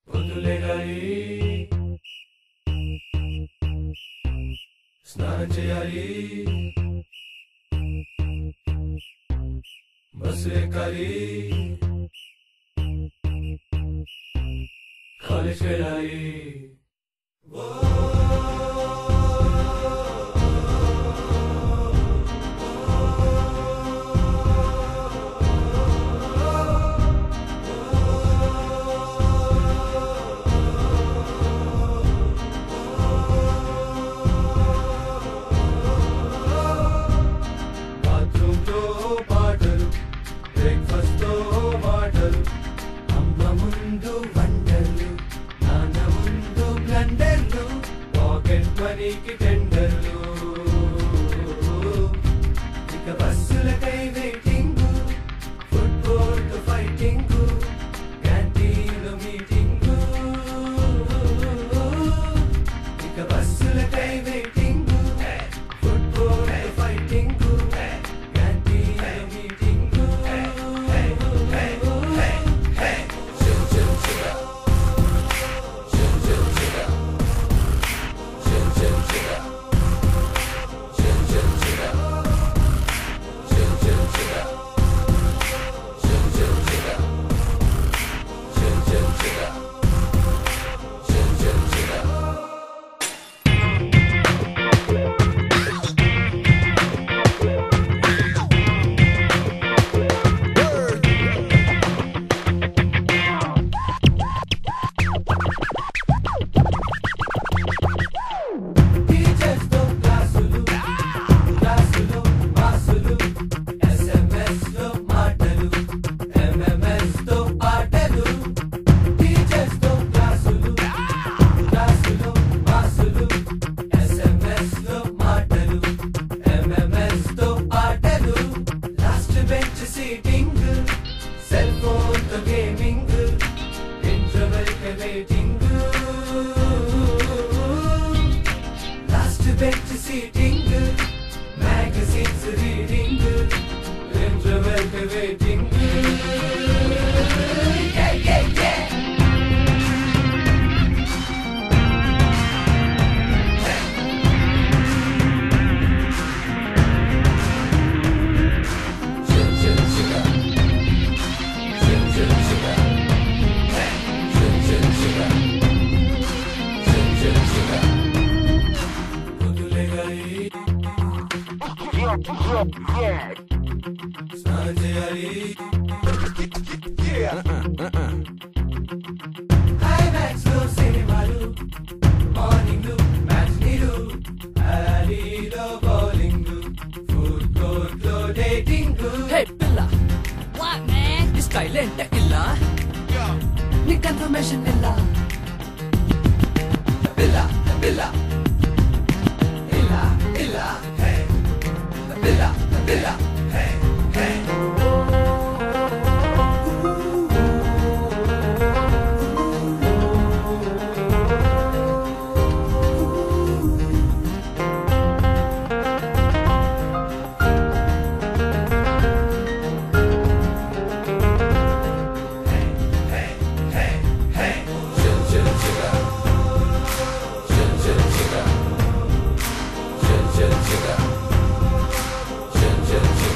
పొద్దులేగాలి స్నానం చేయాలి బస్సు ఎక్కాలి కాలేజ్కి వెళ్ళాలి పనికి టెండర్లు ఇక బస్సులకై waiting football fighting canteen meeting ఇక బస్సులకై waiting football fighting canteen meeting Magazines reading, interval waiting. Yeah, yeah, yeah. స్నానం చేయాలి ఐమాక్స్ లో సినిమాలు మార్నింగ్ మ్యాట్నీలు అలీలో బౌలింగ్ ఫుడ్ కోర్ట్ లో డేటింగ్ హే పిల్ల వాట్ మ్యాన్ నీ స్టైల్ ఏంట ఇల్లా నీ కన్ఫర్మేషన్ ఇల్లా పిల్ల పిల్ల ఇలా ఇలా హే పిల్ల పిల్ల హే హే Chill, chill, chill.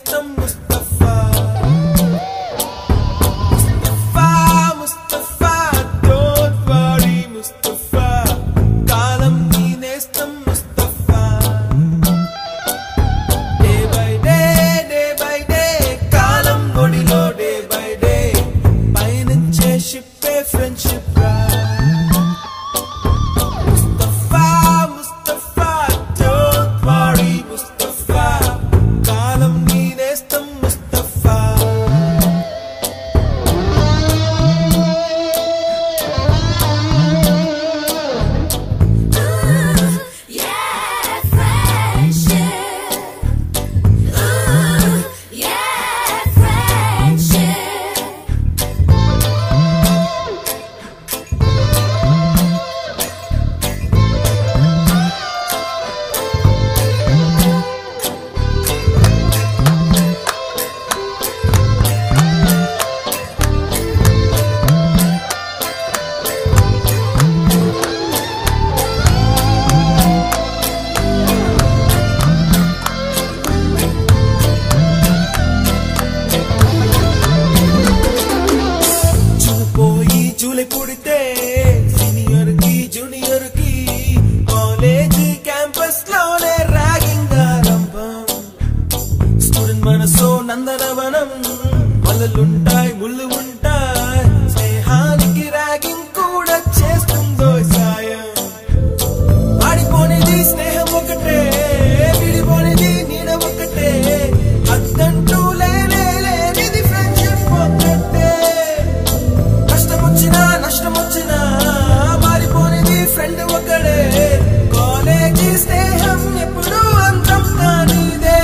నేస్తం ముస్తఫా ముస్తఫా ముస్తఫా డోంట్ వరీ ముస్తఫా కాలం నీ నేస్తం ముస్తఫా డే బై డే కాలం ఒడిలో డే బై డే పయనించే షిప్పే ఫ్రెండ్షిప్ పుడితే సీనియర్ కి జూనియర్ కి కాలేజ్ క్యాంపస్ లోనే ర్యాగింగ్ ఆరంభం స్టూడెంట్ మనసో నందనవనం వలలుంటాయి ముళ్ళు ఉంటాయి స్నేహానికి ర్యాగింగ్ కూడా చేస్తుందో సాయం ఆడిపోనిది స్నేహం ఒకటే విడిపోనిది నీడ ఒకటే అద్దంటూ లేనిది ఫ్రెండ్షిప్ ఒకటే నష్టం వచ్చినా మారిపోనిది ఫ్రెండ్ ఒకడే కాలేజీ స్నేహం ఎప్పుడు అంతం కానిదే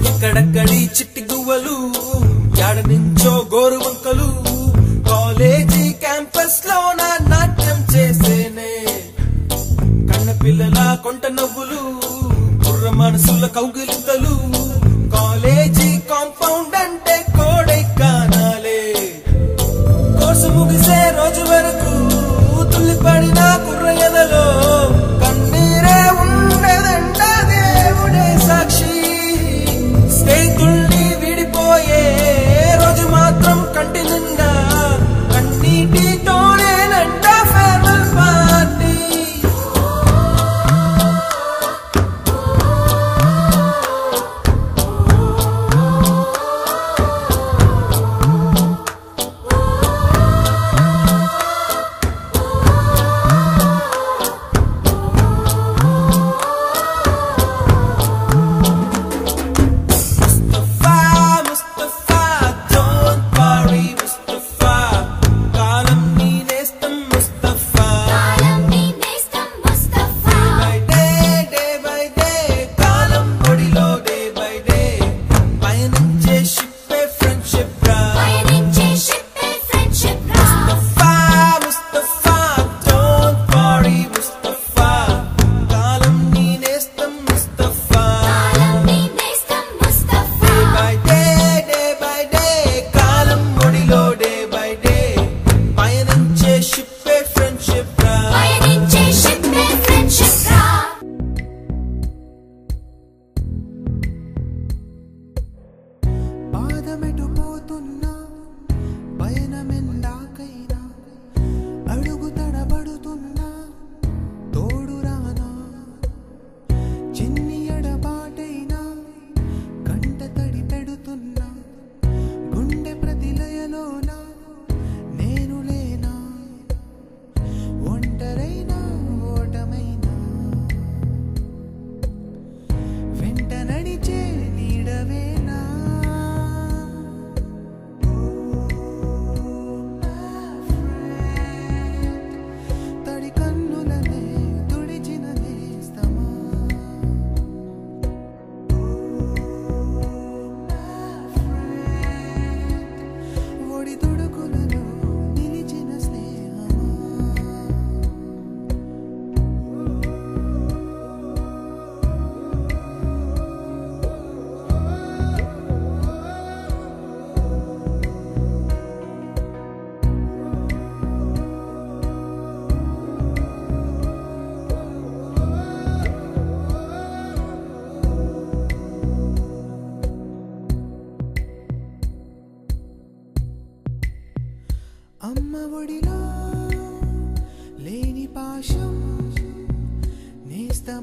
ఎక్కడక్కడి చిట్టి గువ్వలు యాడ నుంచో గోరు వంకలు కాలేజీ క్యాంపస్ లో నా నాట్యం చేసేనే కన్న పిల్లల కొంట నవ్వులు కుర్ర మనసుల కౌగిలింతలు కాలేజీ కాంపౌండ్ అంటే కోడై కానాలే కోర్సు ముగిసే రోజు వరకు తుల్లిపడిన కుర్ర ఎదలో కన్నీరే ఉండదంట దేవుడే సాక్షి స్నేహితుల్ని విడిపోయే రోజు మాత్రం కంటి నిండా కన్నీటితోనేనంట ఫేర్వెల్ పార్టీ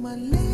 మల్లే